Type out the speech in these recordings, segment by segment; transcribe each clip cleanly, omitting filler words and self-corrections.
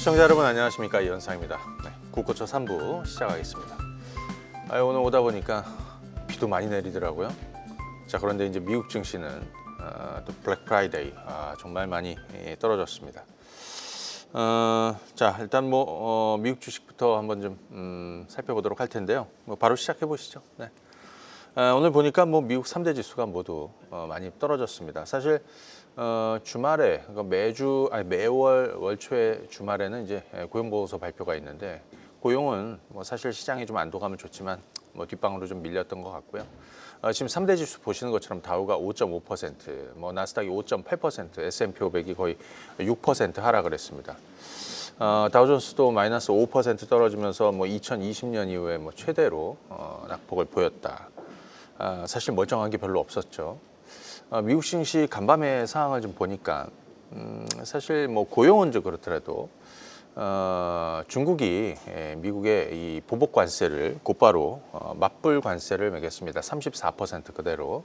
시청자 여러분 안녕하십니까, 이현상입니다. 네, 국고초 3부 시작하겠습니다. 오늘 오다 보니까 비도 많이 내리더라고요. 자, 그런데 이제 미국 증시는 또 블랙 프라이데이 정말 많이 떨어졌습니다. 자, 일단 미국 주식부터 한번 좀 살펴보도록 할 텐데요. 바로 시작해 보시죠. 네. 오늘 보니까 미국 3대 지수가 모두 많이 떨어졌습니다. 사실 주말에, 그러니까 매월 월초에 주말에는 이제 고용보고서 발표가 있는데, 고용은 사실 시장이 좀 안도감은 좋지만 뒷방으로 좀 밀렸던 것 같고요. 지금 3대 지수 보시는 것처럼 다우가 5.5%, 나스닥이 5.8%, S&P 500이 거의 6% 하락을 했습니다. 다우존스도 마이너스 5% 떨어지면서 2020년 이후에 최대로 낙폭을 보였다. 사실 멀쩡한 게 별로 없었죠. 미국 증시 간밤의 상황을 좀 보니까 사실 고용은 좀 그렇더라도 중국이 미국의 이 보복 관세를 곧바로 맞불 관세를 매겼습니다. 34% 그대로.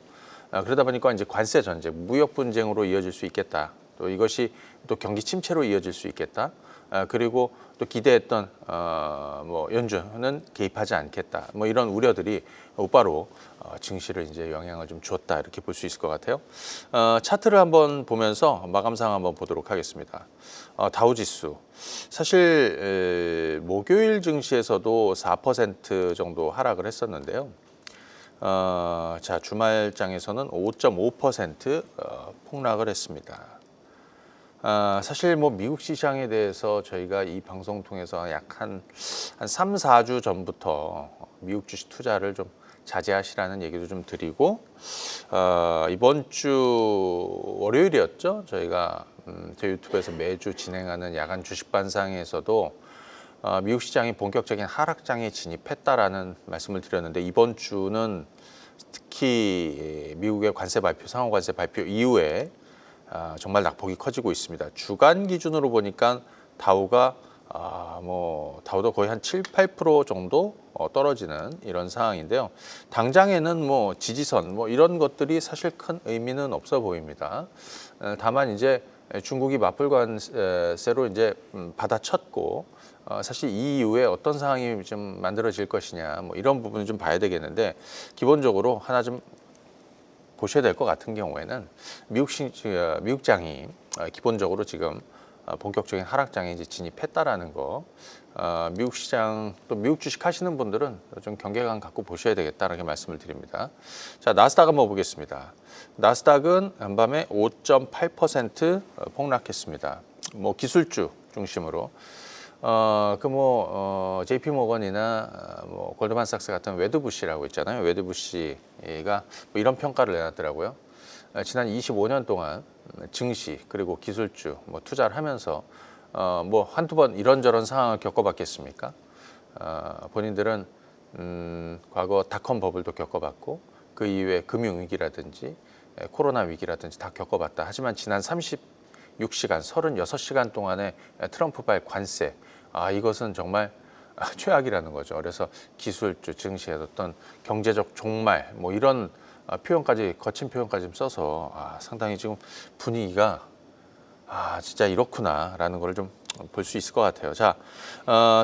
그러다 보니까 이제 관세 전쟁, 무역 분쟁으로 이어질 수 있겠다. 또 이것이 또 경기 침체로 이어질 수 있겠다. 그리고 또 기대했던 연준은 개입하지 않겠다. 이런 우려들이 곧바로 증시를 이제 영향을 좀 주었다, 이렇게 볼 수 있을 것 같아요. 차트를 한번 보면서 마감상 한번 보도록 하겠습니다. 다우지수 사실 목요일 증시에서도 4% 정도 하락을 했었는데요. 자, 주말장에서는 5.5% 폭락을 했습니다. 사실 미국 시장에 대해서 저희가 이 방송 통해서 약 한 3, 4주 전부터 미국 주식 투자를 좀 자제하시라는 얘기도 좀 드리고, 이번 주 월요일이었죠. 저희가 제 유튜브에서 매주 진행하는 야간 주식 반상에서도 미국 시장이 본격적인 하락장에 진입했다라는 말씀을 드렸는데, 이번 주는 특히 미국의 관세 발표, 상호 관세 발표 이후에 정말 낙폭이 커지고 있습니다. 주간 기준으로 보니까 다우가 다우도 거의 한 7, 8% 정도 떨어지는 이런 상황인데요. 당장에는 지지선 이런 것들이 사실 큰 의미는 없어 보입니다. 다만 이제 중국이 맞불 관세로 이제 받아쳤고, 사실 이 이후에 어떤 상황이 좀 만들어질 것이냐, 이런 부분을 좀 봐야 되겠는데, 기본적으로 하나 좀 보셔야 될 것 같은 경우에는 미국장이 기본적으로 지금 본격적인 하락장에 이제 진입했다라는 거, 미국 시장 또 미국 주식 하시는 분들은 좀 경계감 갖고 보셔야 되겠다라고 말씀을 드립니다. 자, 나스닥 한번 보겠습니다. 나스닥은 한밤에 5.8% 폭락했습니다. 기술주 중심으로. JP 모건이나 골드만삭스 같은 웨드부시라고 있잖아요. 웨드부시가 이런 평가를 내놨더라고요. 지난 25년 동안 증시 그리고 기술주 투자를 하면서 한두 번 이런저런 상황을 겪어봤겠습니까? 본인들은 과거 닷컴 버블도 겪어봤고, 그 이후에 금융위기라든지 코로나 위기라든지 다 겪어봤다. 하지만 지난 36시간, 36시간 동안의 트럼프발 관세, 이것은 정말 최악이라는 거죠. 그래서 기술주, 증시의 어떤 경제적 종말, 이런 표현까지, 거친 표현까지 좀 써서 상당히 지금 분위기가 진짜 이렇구나라는 걸 좀 볼 수 있을 것 같아요. 자,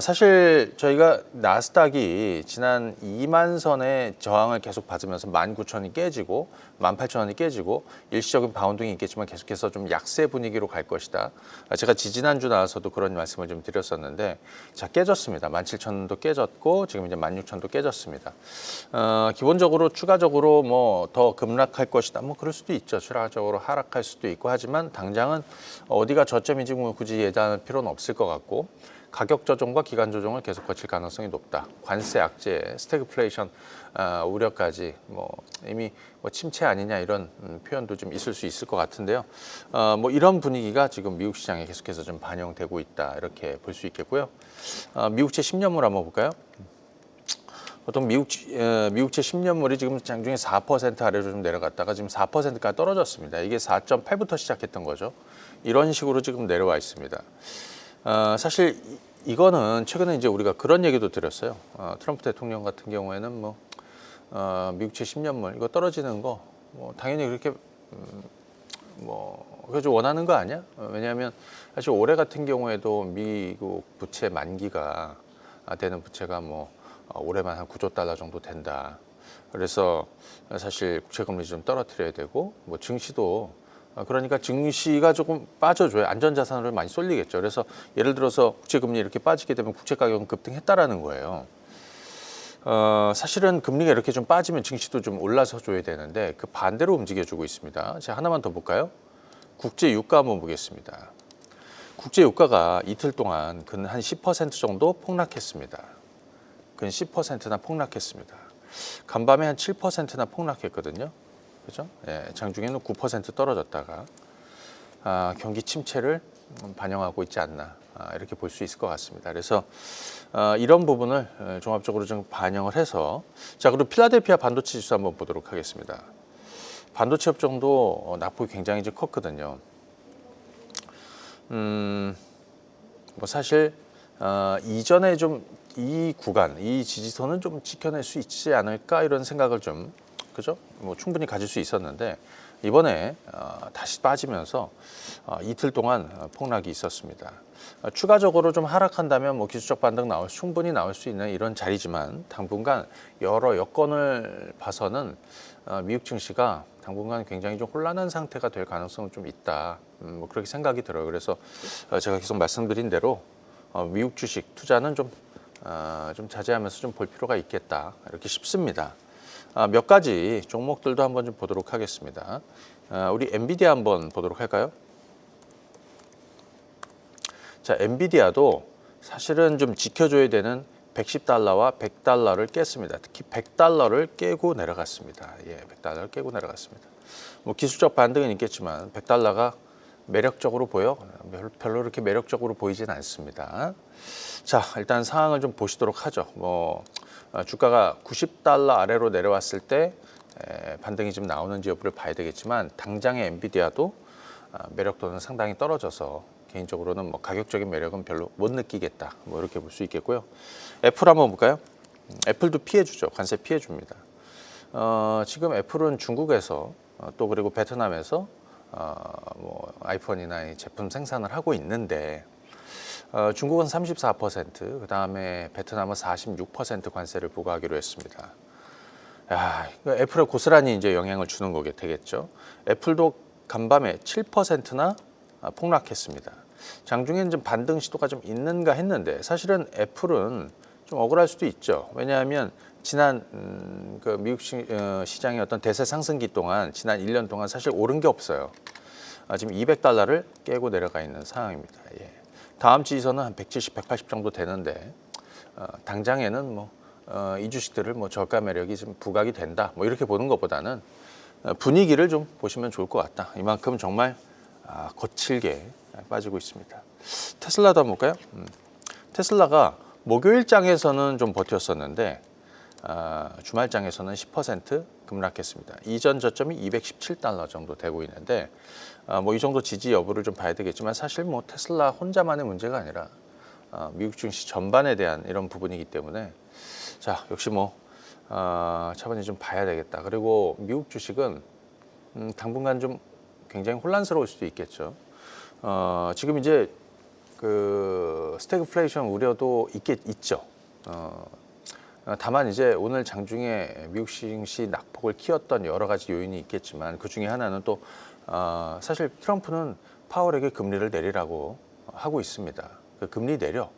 사실 저희가 나스닥이 지난 2만 선의 저항을 계속 받으면서 19,000이 깨지고 18,000원이 깨지고 일시적인 바운딩이 있겠지만 계속해서 좀 약세 분위기로 갈 것이다. 제가 지지난주 나와서도 그런 말씀을 좀 드렸었는데, 자, 깨졌습니다. 17,000도 깨졌고 지금 이제 16,000도 깨졌습니다. 기본적으로 추가적으로 더 급락할 것이다. 그럴 수도 있죠. 추가적으로 하락할 수도 있고, 하지만 당장은 어디가 저점인지 굳이 예단할 필요는 없을 것 같고, 가격 조정과 기간 조정을 계속 거칠 가능성이 높다. 관세 악재, 스태그플레이션 우려까지 이미 침체 아니냐, 이런 표현도 좀 있을 수 있을 것 같은데요. 이런 분위기가 지금 미국 시장에 계속해서 좀 반영되고 있다, 이렇게 볼 수 있겠고요. 미국채 10년물 한번 볼까요? 보통 미국채 10년물이 지금 장중에 4% 아래로 좀 내려갔다가 지금 4%까지 떨어졌습니다. 이게 4.8부터 시작했던 거죠. 이런 식으로 지금 내려와 있습니다. 사실 이거는 최근에 이제 우리가 그런 얘기도 드렸어요. 트럼프 대통령 같은 경우에는 미국채 10년물 이거 떨어지는 거 당연히 그렇게 그거 좀 원하는 거 아니야? 왜냐하면 사실 올해 같은 경우에도 미국 부채 만기가 되는 부채가 올해만 한 9조 달러 정도 된다. 그래서 사실 국채금리 좀 떨어뜨려야 되고 증시도 그러니까 증시가 조금 빠져줘야 안전자산으로 많이 쏠리겠죠. 그래서 예를 들어서 국채금리 이렇게 빠지게 되면 국채 가격은 급등했다라는 거예요. 사실은 금리가 이렇게 좀 빠지면 증시도 좀 올라서 줘야 되는데 그 반대로 움직여주고 있습니다. 자, 하나만 더 볼까요? 국제 유가 한번 보겠습니다. 국제 유가가 이틀 동안 근 한 10% 정도 폭락했습니다. 근 10%나 폭락했습니다. 간밤에 한 7%나 폭락했거든요. 그죠? 예, 장중에는 9% 떨어졌다가 경기 침체를 반영하고 있지 않나 이렇게 볼 수 있을 것 같습니다. 그래서 이런 부분을 종합적으로 좀 반영을 해서 자, 그리고 필라델피아 반도체 지수 한번 보도록 하겠습니다. 반도체 업종도 낙폭이 굉장히 좀 컸거든요. 사실 이전에 좀 이 구간, 이 지지선은 좀 지켜낼 수 있지 않을까 이런 생각을 좀 그죠? 충분히 가질 수 있었는데 이번에 다시 빠지면서 이틀 동안 폭락이 있었습니다. 추가적으로 좀 하락한다면 기술적 반등 충분히 나올 수 있는 이런 자리지만 당분간 여러 여건을 봐서는 미국 증시가 당분간 굉장히 좀 혼란한 상태가 될 가능성은 좀 있다. 그렇게 생각이 들어요. 그래서 제가 계속 말씀드린 대로 미국 주식 투자는 좀 자제하면서 좀 볼 필요가 있겠다 이렇게 싶습니다. 몇 가지 종목들도 한번 좀 보도록 하겠습니다. 우리 엔비디아 한번 보도록 할까요? 자, 엔비디아도 사실은 좀 지켜줘야 되는 110달러와 100달러를 깼습니다. 특히 100달러를 깨고 내려갔습니다. 예, 100달러를 깨고 내려갔습니다. 기술적 반등은 있겠지만 100달러가 매력적으로 보여? 별로 그렇게 매력적으로 보이진 않습니다. 자, 일단 상황을 좀 보시도록 하죠. 주가가 90달러 아래로 내려왔을 때 반등이 좀 나오는지 여부를 봐야 되겠지만 당장의 엔비디아도 매력도는 상당히 떨어져서 개인적으로는 가격적인 매력은 별로 못 느끼겠다. 이렇게 볼 수 있겠고요. 애플 한번 볼까요? 애플도 피해주죠. 관세 피해줍니다. 지금 애플은 중국에서 또 그리고 베트남에서 아이폰이나 이 제품 생산을 하고 있는데 중국은 34%, 그 다음에 베트남은 46% 관세를 부과하기로 했습니다. 애플에 고스란히 이제 영향을 주는 거게 되겠죠. 애플도 간밤에 7%나 폭락했습니다. 장중에는 좀 반등 시도가 좀 있는가 했는데 사실은 애플은 좀 억울할 수도 있죠. 왜냐하면 지난 그 미국 시장의 어떤 대세 상승기 동안 지난 1년 동안 사실 오른 게 없어요. 지금 200달러를 깨고 내려가 있는 상황입니다. 예. 다음 지지선은 한 170, 180 정도 되는데 당장에는 이 주식들을 저가 매력이 좀 부각이 된다. 이렇게 보는 것보다는 분위기를 좀 보시면 좋을 것 같다. 이만큼 정말 거칠게 빠지고 있습니다. 테슬라도 한번 볼까요? 테슬라가 목요일장에서는 좀 버텼었는데 주말장에서는 10% 급락했습니다. 이전 저점이 217달러 정도 되고 있는데 이 정도 지지 여부를 좀 봐야 되겠지만 사실 테슬라 혼자만의 문제가 아니라 미국 증시 전반에 대한 이런 부분이기 때문에 자, 역시 차분히 좀 봐야 되겠다. 그리고 미국 주식은 당분간 좀 굉장히 혼란스러울 수도 있겠죠. 지금 이제 그 스태그플레이션 우려도 있죠. 다만 이제 오늘 장중에 미국 증시 낙폭을 키웠던 여러 가지 요인이 있겠지만 그 중에 하나는 또 사실 트럼프는 파월에게 금리를 내리라고 하고 있습니다. 그 금리 내려.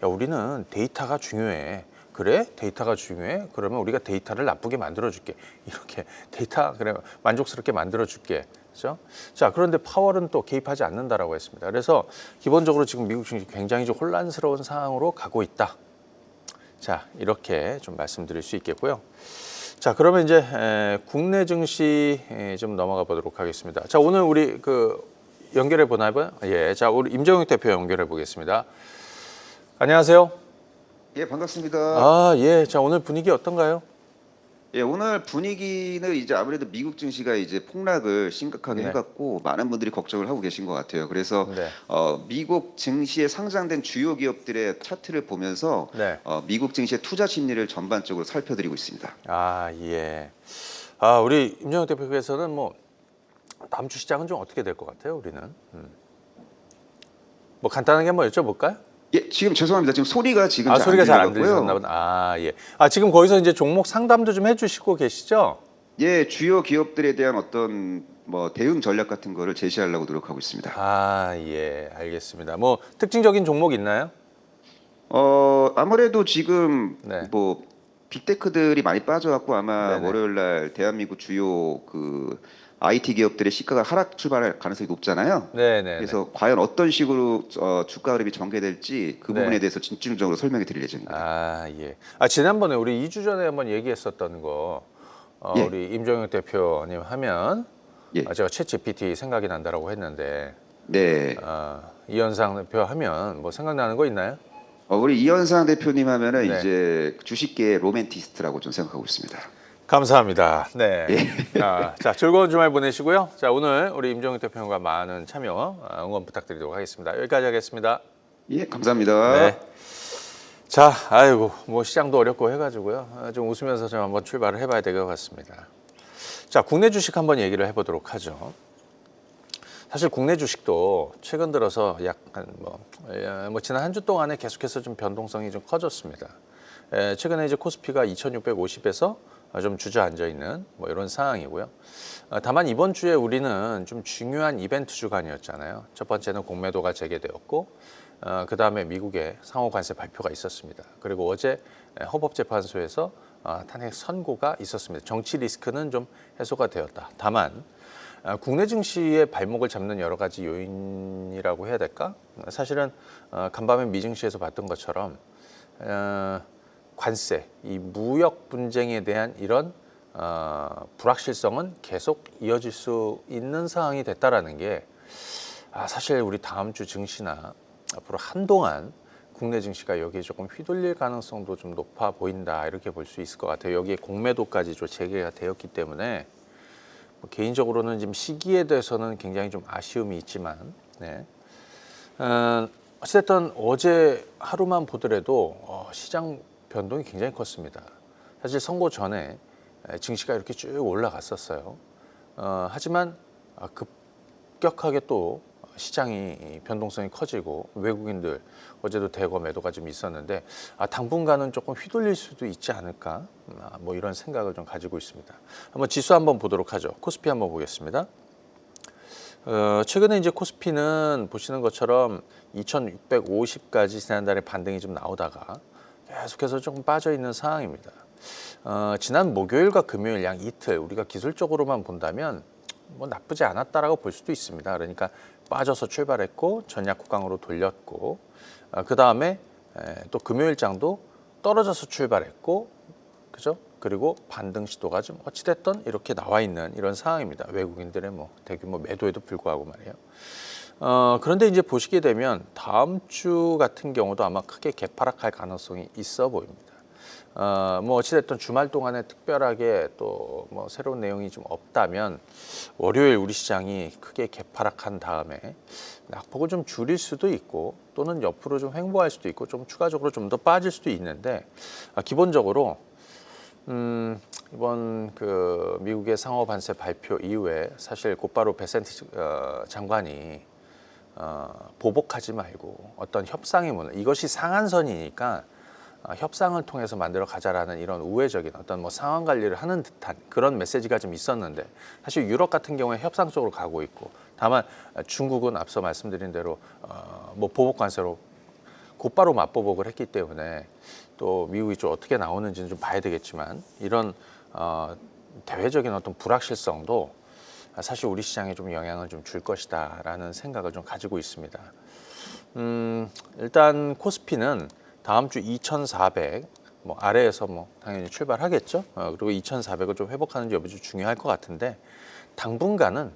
야, 우리는 데이터가 중요해. 그래? 데이터가 중요해? 그러면 우리가 데이터를 나쁘게 만들어줄게. 이렇게 데이터 그래 만족스럽게 만들어줄게. 그렇죠? 자, 그런데 파월은 또 개입하지 않는다라고 했습니다. 그래서 기본적으로 지금 미국 증시 굉장히 좀 혼란스러운 상황으로 가고 있다. 자, 이렇게 좀 말씀드릴 수 있겠고요. 자, 그러면 이제 국내 증시 좀 넘어가 보도록 하겠습니다. 자, 오늘 우리 연결해 보나요? 예, 자, 우리 임정욱 대표 연결해 보겠습니다. 안녕하세요. 예, 반갑습니다. 예, 자, 오늘 분위기 어떤가요? 예, 오늘 분위기는 이제 아무래도 미국 증시가 이제 폭락을 심각하게 네. 해갖고 많은 분들이 걱정을 하고 계신 것 같아요. 그래서 네. 미국 증시에 상장된 주요 기업들의 차트를 보면서 네. 미국 증시의 투자 심리를 전반적으로 살펴드리고 있습니다. 예. 우리 임정욱 대표께서는 다음 주 시장은 좀 어떻게 될 것 같아요, 우리는? 뭐 간단하게 한번 여쭤볼까요? 예, 지금 죄송합니다. 지금 소리가 지금 잘 안 소리가 잘 안 들려갖고요. 들리셨나 보다. 예. 지금 거기서 이제 종목 상담도 좀 해주시고 계시죠? 예, 주요 기업들에 대한 어떤 뭐 대응 전략 같은 거를 제시하려고 노력하고 있습니다. 예, 알겠습니다. 뭐 특징적인 종목 있나요? 아무래도 지금 네. 뭐 빅테크들이 많이 빠져갖고 아마 네네. 월요일 날 대한민국 주요 그 IT 기업들의 시가가 하락 출발할 가능성이 높잖아요. 네네네. 그래서 과연 어떤 식으로 주가 흐름이 전개될지 그 네. 부분에 대해서 집중적으로 설명해 드릴 예정입니다. 예. 지난번에 우리 2주 전에 한번 얘기했었던 거, 예, 우리 임종혁 대표님 하면, 예, 제가 챗 GPT 생각이 난다라고 했는데, 네. 이현상 대표 하면 뭐 생각나는 거 있나요? 우리 이현상 대표님 하면은 네. 이제 주식계의 로맨티스트라고 좀 생각하고 있습니다. 감사합니다. 네. 예. 자, 즐거운 주말 보내시고요. 자, 오늘 우리 임종혁 대표님과 많은 참여, 응원 부탁드리도록 하겠습니다. 여기까지 하겠습니다. 예, 감사합니다. 네. 자, 아이고, 뭐 시장도 어렵고 해가지고요. 좀 웃으면서 좀 한번 출발을 해봐야 될 것 같습니다. 자, 국내 주식 한번 얘기를 해보도록 하죠. 사실 국내 주식도 최근 들어서 약간 뭐 지난 한 주 동안에 계속해서 좀 변동성이 좀 커졌습니다. 최근에 이제 코스피가 2,650에서 좀 주저앉아 있는 뭐 이런 상황이고요. 다만 이번 주에 우리는 좀 중요한 이벤트 주간이었잖아요. 첫 번째는 공매도가 재개되었고, 그 다음에 미국의 상호 관세 발표가 있었습니다. 그리고 어제 헌법재판소에서 탄핵 선고가 있었습니다. 정치 리스크는 좀 해소가 되었다. 다만 국내 증시의 발목을 잡는 여러 가지 요인이라고 해야 될까? 사실은 간밤에 미증시에서 봤던 것처럼 관세, 이 무역 분쟁에 대한 이런 불확실성은 계속 이어질 수 있는 상황이 됐다라는 게 사실 우리 다음 주 증시나 앞으로 한동안 국내 증시가 여기에 조금 휘둘릴 가능성도 좀 높아 보인다 이렇게 볼 수 있을 것 같아요. 여기에 공매도까지 좀 재개가 되었기 때문에 개인적으로는 지금 시기에 대해서는 굉장히 좀 아쉬움이 있지만, 네. 어쨌든 어제 하루만 보더라도 시장 변동이 굉장히 컸습니다. 사실 선거 전에 증시가 이렇게 쭉 올라갔었어요. 하지만 급격하게 또 시장이 변동성이 커지고 외국인들 어제도 대거 매도가 좀 있었는데 당분간은 조금 휘둘릴 수도 있지 않을까 뭐 이런 생각을 좀 가지고 있습니다. 한번 지수 한번 보도록 하죠. 코스피 한번 보겠습니다. 최근에 이제 코스피는 보시는 것처럼 2,650까지 지난달에 반등이 좀 나오다가 계속해서 조금 빠져 있는 상황입니다. 지난 목요일과 금요일 양 이틀 우리가 기술적으로만 본다면 뭐 나쁘지 않았다라고 볼 수도 있습니다. 그러니까 빠져서 출발했고 전약 구강으로 돌렸고 그 다음에 또 금요일장도 떨어져서 출발했고 그죠? 그리고 반등 시도가 좀 어찌됐든 이렇게 나와 있는 이런 상황입니다. 외국인들의 뭐 대규모 매도에도 불구하고 말이에요. 그런데 이제 보시게 되면 다음 주 같은 경우도 아마 크게 개파락할 가능성이 있어 보입니다. 뭐 어찌됐든 주말 동안에 특별하게 또 뭐 새로운 내용이 좀 없다면 월요일 우리 시장이 크게 개파락한 다음에 낙폭을 좀 줄일 수도 있고 또는 옆으로 좀 횡보할 수도 있고 좀 추가적으로 좀 더 빠질 수도 있는데 기본적으로 이번 그 미국의 상호 관세 발표 이후에 사실 곧바로 베센트 장관이 보복하지 말고 어떤 협상의 문을 이것이 상한선이니까 협상을 통해서 만들어 가자라는 이런 우회적인 어떤 뭐 상황 관리를 하는 듯한 그런 메시지가 좀 있었는데 사실 유럽 같은 경우에 협상 쪽으로 가고 있고 다만 중국은 앞서 말씀드린 대로 뭐 보복 관세로 곧바로 맞보복을 했기 때문에 또 미국이 좀 어떻게 나오는지는 좀 봐야 되겠지만 이런 대외적인 어떤 불확실성도 사실 우리 시장에 좀 영향을 좀 줄 것이다라는 생각을 좀 가지고 있습니다. 일단 코스피는 다음 주 2,400 뭐 아래에서 뭐 당연히 출발하겠죠. 그리고 2,400을 좀 회복하는지 여부도 중요할 것 같은데 당분간은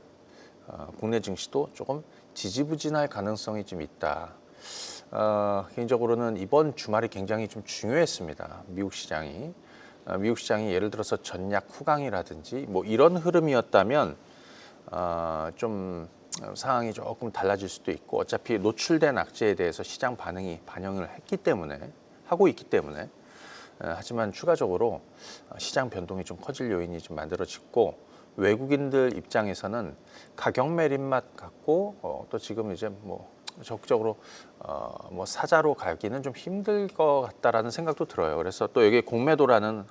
국내 증시도 조금 지지부진할 가능성이 좀 있다. 개인적으로는 이번 주말이 굉장히 좀 중요했습니다. 미국 시장이 예를 들어서 전약 후강이라든지 뭐 이런 흐름이었다면 좀 상황이 조금 달라질 수도 있고 어차피 노출된 악재에 대해서 시장 반응이 반영을 하고 있기 때문에 하지만 추가적으로 시장 변동이 좀 커질 요인이 좀 만들어지고 외국인들 입장에서는 가격 매립맛 같고 또 지금 이제 뭐 적극적으로 뭐 사자로 가기는 좀 힘들 것 같다라는 생각도 들어요. 그래서 또 여기 공매도라는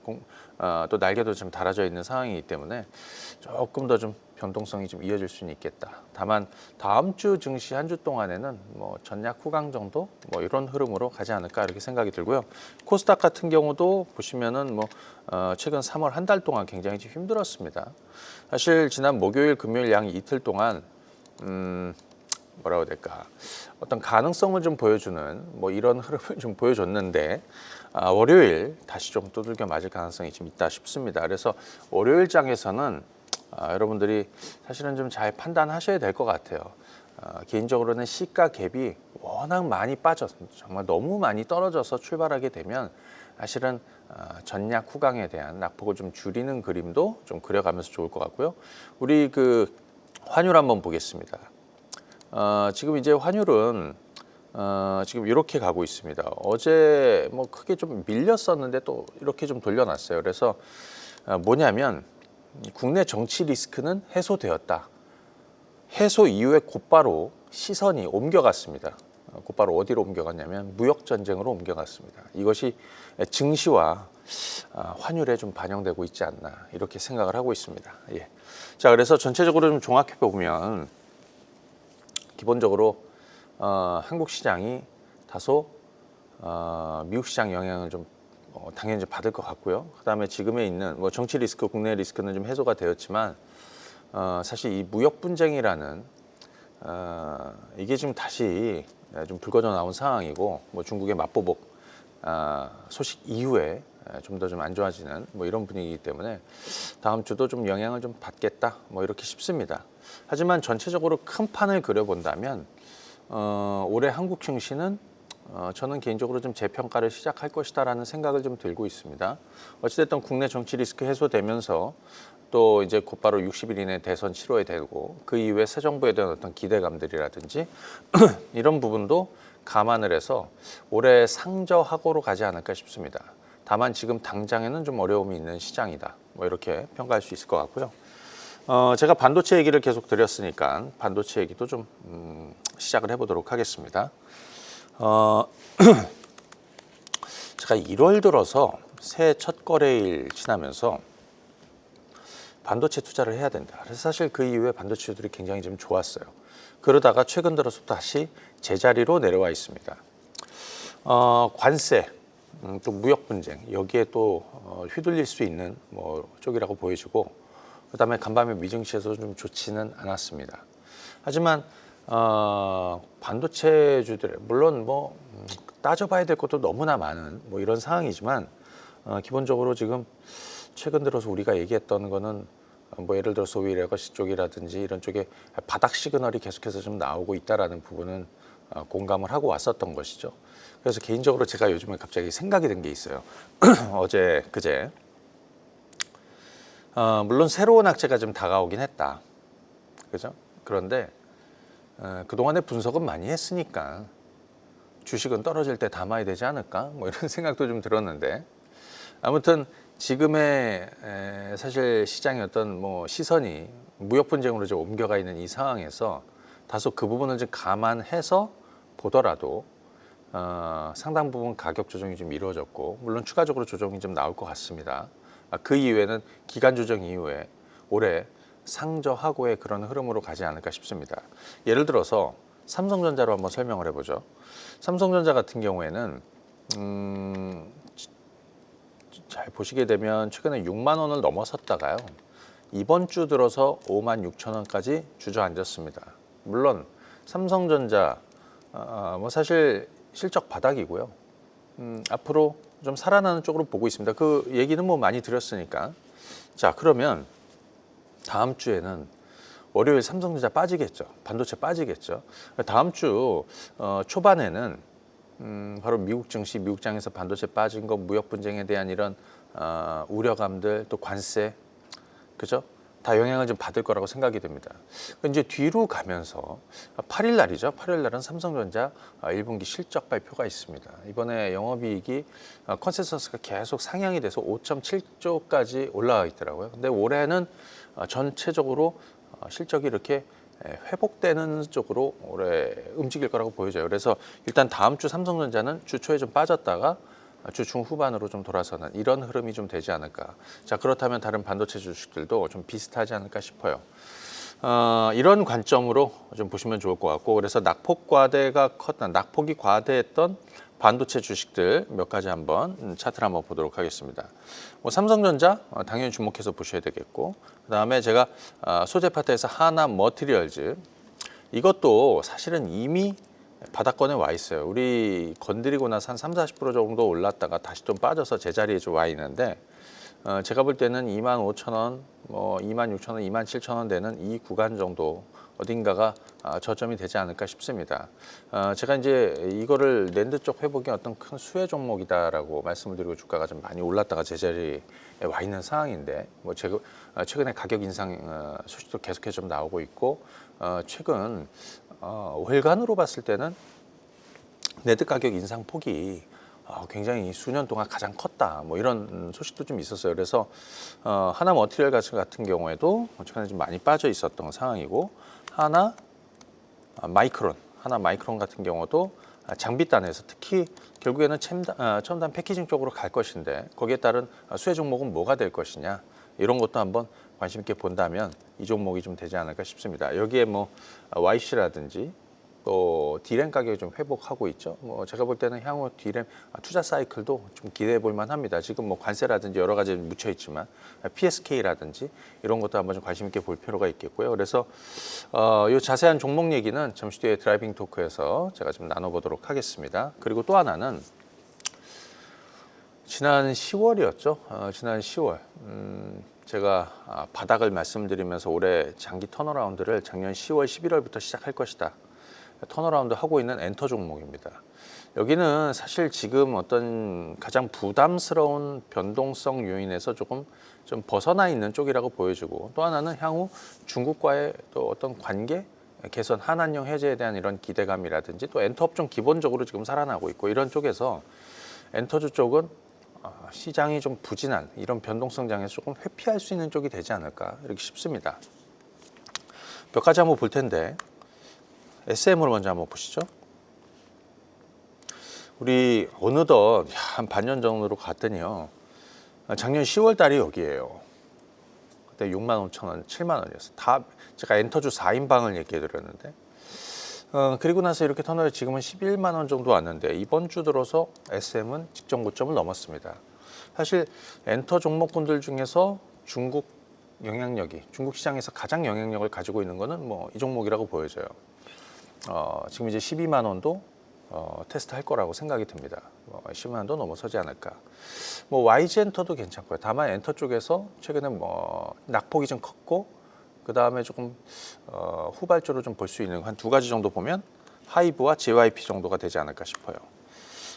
또 날개도 좀 달아져 있는 상황이기 때문에 조금 더 좀 변동성이 좀 이어질 수는 있겠다. 다만 다음 주 증시 한 주 동안에는 뭐 전략 후강 정도 뭐 이런 흐름으로 가지 않을까 이렇게 생각이 들고요. 코스닥 같은 경우도 보시면은 뭐 최근 3월 한 달 동안 굉장히 좀 힘들었습니다. 사실 지난 목요일, 금요일 양 이틀 동안 뭐라고 해야 될까, 어떤 가능성을 좀 보여주는 뭐 이런 흐름을 좀 보여줬는데 월요일 다시 좀 두들겨 맞을 가능성이 좀 있다 싶습니다. 그래서 월요일 장에서는 여러분들이 사실은 좀 잘 판단하셔야 될 것 같아요. 개인적으로는 시가 갭이 워낙 많이 빠졌습니다. 정말 너무 많이 떨어져서 출발하게 되면 사실은 전략 후강에 대한 낙폭을 좀 줄이는 그림도 좀 그려가면서 좋을 것 같고요. 우리 그 환율 한번 보겠습니다. 지금 이제 환율은 지금 이렇게 가고 있습니다. 어제 뭐 크게 좀 밀렸었는데 또 이렇게 좀 돌려놨어요. 그래서 뭐냐면 국내 정치 리스크는 해소되었다. 해소 이후에 곧바로 시선이 옮겨갔습니다. 곧바로 어디로 옮겨갔냐면 무역 전쟁으로 옮겨갔습니다. 이것이 증시와 환율에 좀 반영되고 있지 않나 이렇게 생각을 하고 있습니다. 예. 자, 그래서 전체적으로 좀 종합해 보면 기본적으로 한국 시장이 다소 미국 시장 영향을 좀 당연히 받을 것 같고요. 그다음에 지금에 있는 뭐 정치 리스크, 국내 리스크는 좀 해소가 되었지만 사실 이 무역 분쟁이라는 이게 지금 다시 좀 불거져 나온 상황이고 뭐 중국의 맞보복 소식 이후에 좀 더 좀 안 좋아지는 뭐 이런 분위기이기 때문에 다음 주도 좀 영향을 좀 받겠다 뭐 이렇게 싶습니다. 하지만 전체적으로 큰 판을 그려본다면 올해 한국 증시는 저는 개인적으로 좀 재평가를 시작할 것이다라는 생각을 좀 들고 있습니다. 어찌됐든 국내 정치 리스크 해소되면서 또 이제 곧바로 60일 이내 대선 치러야 되고 그 이후에 새 정부에 대한 어떤 기대감들이라든지 이런 부분도 감안을 해서 올해 상저하고로 가지 않을까 싶습니다. 다만 지금 당장에는 좀 어려움이 있는 시장이다. 뭐 이렇게 평가할 수 있을 것 같고요. 제가 반도체 얘기를 계속 드렸으니까 반도체 얘기도 좀 시작을 해보도록 하겠습니다. 제가 1월 들어서 새해 첫 거래일 지나면서 반도체 투자를 해야 된다. 그래서 사실 그 이후에 반도체들이 굉장히 좀 좋았어요. 그러다가 최근 들어서 다시 제자리로 내려와 있습니다. 관세, 또 무역 분쟁 여기에 또 휘둘릴 수 있는 뭐 쪽이라고 보여지고 그다음에 간밤에 미증시에서 좀 좋지는 않았습니다. 하지만 반도체주들 물론 뭐 따져봐야 될 것도 너무나 많은 뭐 이런 상황이지만 기본적으로 지금 최근 들어서 우리가 얘기했던 거는 뭐 예를 들어서 소위 레거시 쪽이라든지 이런 쪽에 바닥 시그널이 계속해서 좀 나오고 있다라는 부분은 공감을 하고 왔었던 것이죠. 그래서 개인적으로 제가 요즘에 갑자기 생각이 든 게 있어요. 어제 그제 물론 새로운 악재가 좀 다가오긴 했다. 그죠? 그런데 그동안의 분석은 많이 했으니까 주식은 떨어질 때 담아야 되지 않을까? 뭐 이런 생각도 좀 들었는데 아무튼 지금의 사실 시장의 어떤 뭐 시선이 무역 분쟁으로 좀 옮겨가 있는 이 상황에서 다소 그 부분을 좀 감안해서 보더라도 상당 부분 가격 조정이 좀 이루어졌고 물론 추가적으로 조정이 좀 나올 것 같습니다. 그 이후에는 기간 조정 이후에 올해 상저하고의 그런 흐름으로 가지 않을까 싶습니다. 예를 들어서 삼성전자로 한번 설명을 해보죠. 삼성전자 같은 경우에는 잘 보시게 되면 최근에 6만 원을 넘어섰다가요. 이번 주 들어서 5만 6천 원까지 주저앉았습니다. 물론 삼성전자 뭐 사실 실적 바닥이고요. 앞으로 좀 살아나는 쪽으로 보고 있습니다. 그 얘기는 뭐 많이 드렸으니까. 자, 그러면 다음 주에는 월요일 삼성전자 빠지겠죠. 반도체 빠지겠죠. 다음 주 초반에는 바로 미국 증시, 미국장에서 반도체 빠진 거, 무역 분쟁에 대한 이런 우려감들, 또 관세, 그죠? 다 영향을 좀 받을 거라고 생각이 됩니다. 이제 뒤로 가면서 8일 날이죠. 8일 날은 삼성전자 1분기 실적 발표가 있습니다. 이번에 영업이익이 컨센서스가 계속 상향이 돼서 5.7조까지 올라와 있더라고요. 근데 올해는 전체적으로 실적이 이렇게 회복되는 쪽으로 올해 움직일 거라고 보여져요. 그래서 일단 다음 주 삼성전자는 주 초에 좀 빠졌다가 주 중후반으로 좀 돌아서는 이런 흐름이 좀 되지 않을까. 자, 그렇다면 다른 반도체 주식들도 좀 비슷하지 않을까 싶어요. 이런 관점으로 좀 보시면 좋을 것 같고, 그래서 낙폭이 과대했던 반도체 주식들 몇 가지 한번 차트를 한번 보도록 하겠습니다. 뭐 삼성전자 당연히 주목해서 보셔야 되겠고, 그다음에 제가 소재 파트에서 하나 머티리얼즈, 이것도 사실은 이미 바닥권에 와 있어요. 우리 건드리고 나서 한 30-40% 정도 올랐다가 다시 좀 빠져서 제자리에 좀 와 있는데, 제가 볼 때는 25,000원, 뭐 26,000원, 27,000원 되는 이 구간 정도 어딘가가 저점이 되지 않을까 싶습니다. 제가 이제 이거를 랜드 쪽 회복이 어떤 큰 수혜 종목이다라고 말씀을 드리고 주가가 좀 많이 올랐다가 제자리에 와 있는 상황인데, 뭐 최근에 가격 인상 소식도 계속해서 좀 나오고 있고, 최근 월간으로 봤을 때는 네트 가격 인상 폭이 굉장히 수년 동안 가장 컸다, 뭐 이런 소식도 좀 있었어요. 그래서 하나 머티리얼 같은 경우에도 최근에 좀 많이 빠져 있었던 상황이고, 하나 마이크론 같은 경우도 장비단에서 특히 결국에는 첨단 패키징 쪽으로 갈 것인데, 거기에 따른 수혜 종목은 뭐가 될 것이냐, 이런 것도 한번 관심 있게 본다면 이 종목이 좀 되지 않을까 싶습니다. 여기에 뭐 YC라든지 또 D램 가격이 좀 회복하고 있죠. 뭐 제가 볼 때는 향후 D램 투자 사이클도 좀 기대해 볼 만합니다. 지금 뭐 관세라든지 여러 가지 묻혀 있지만 PSK라든지 이런 것도 한번 좀 관심 있게 볼 필요가 있겠고요. 그래서 이 자세한 종목 얘기는 잠시 뒤에 드라이빙 토크에서 제가 좀 나눠보도록 하겠습니다. 그리고 또 하나는 지난 10월이었죠. 지난 10월 제가 바닥을 말씀드리면서 올해 장기 턴어라운드를 작년 10월, 11월부터 시작할 것이다. 턴어라운드 하고 있는 엔터 종목입니다. 여기는 사실 지금 어떤 가장 부담스러운 변동성 요인에서 조금 좀 벗어나 있는 쪽이라고 보여지고, 또 하나는 향후 중국과의 또 어떤 관계 개선, 한한령 해제에 대한 이런 기대감이라든지, 또 엔터 업종 기본적으로 지금 살아나고 있고, 이런 쪽에서 엔터주 쪽은 시장이 좀 부진한 이런 변동성장에서 조금 회피할 수 있는 쪽이 되지 않을까 이렇게 싶습니다. 몇 가지 한번 볼 텐데, SM으로 먼저 한번 보시죠. 우리 어느덧 한 반년 정도로 갔더니요, 작년 10월 달이 여기에요. 그때 65,000원, 7만원이었어요. 다 제가 엔터주 4인방을 얘기해 드렸는데, 그리고 나서 이렇게 턴어를 지금은 11만 원 정도 왔는데, 이번 주 들어서 SM은 직전 고점을 넘었습니다. 사실 엔터 종목군들 중에서 중국 시장에서 가장 영향력을 가지고 있는 거는 뭐 이 종목이라고 보여져요. 지금 이제 12만 원도 테스트 할 거라고 생각이 듭니다. 10만 원도 넘어서지 않을까. 뭐 YG 엔터도 괜찮고요. 다만 엔터 쪽에서 최근에 뭐 낙폭이 좀 컸고, 그 다음에 조금 후발주로 좀 볼 수 있는 한 두 가지 정도 보면 하이브와 JYP 정도가 되지 않을까 싶어요.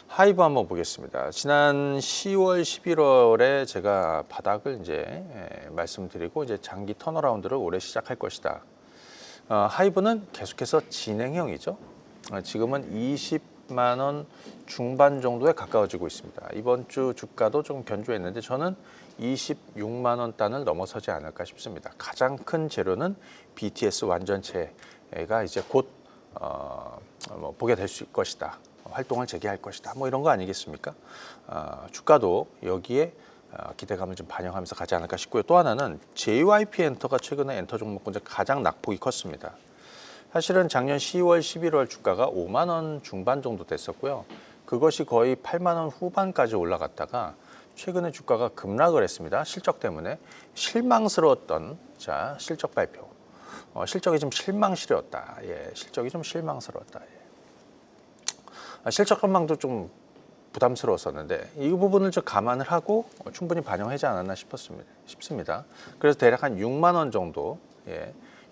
하이브 한번 보겠습니다. 지난 10월, 11월에 제가 바닥을 이제 말씀드리고, 이제 장기 턴어라운드를 올해 시작할 것이다. 하이브는 계속해서 진행형이죠. 지금은 20만 원 중반 정도에 가까워지고 있습니다. 이번 주 주가도 좀 견조했는데, 저는 26만 원 단을 넘어서지 않을까 싶습니다. 가장 큰 재료는 BTS 완전체가 이제 곧 뭐 보게 될 수 있을 것이다. 활동을 재개할 것이다. 뭐 이런 거 아니겠습니까? 주가도 여기에 기대감을 좀 반영하면서 가지 않을까 싶고요. 또 하나는 JYP 엔터가 최근에 엔터 종목군 중에 가장 낙폭이 컸습니다. 사실은 작년 10월, 11월 주가가 5만 원 중반 정도 됐었고요. 그것이 거의 8만 원 후반까지 올라갔다가 최근에 주가가 급락을 했습니다. 실적 때문에 실망스러웠던 실적 발표. 실적이 좀 실망스러웠다. 실적이 좀 실망스러웠다. 실적 전망도 좀 부담스러웠었는데, 이 부분을 좀 감안을 하고 충분히 반영하지 않았나 싶습니다. 그래서 대략 한 6만 원 정도,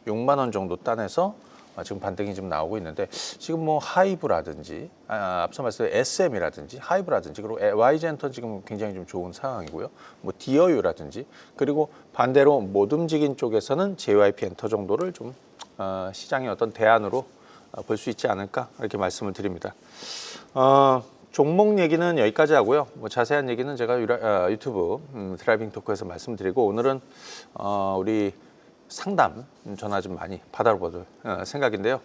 6만 원 정도 단에서 지금 반등이 좀 나오고 있는데 지금 뭐 하이브라든지 앞서 말씀드린 SM이라든지 하이브라든지 그리고 YG엔터 지금 굉장히 좀 좋은 상황이고요. 뭐 디어유라든지 그리고 반대로 못 움직인 쪽에서는 JYP 엔터 정도를 좀 시장의 어떤 대안으로 볼 수 있지 않을까 이렇게 말씀을 드립니다. 종목 얘기는 여기까지 하고요. 뭐 자세한 얘기는 제가 유튜브 드라이빙 토크에서 말씀드리고 오늘은 우리 상담 전화 좀 많이 받아볼 생각인데요.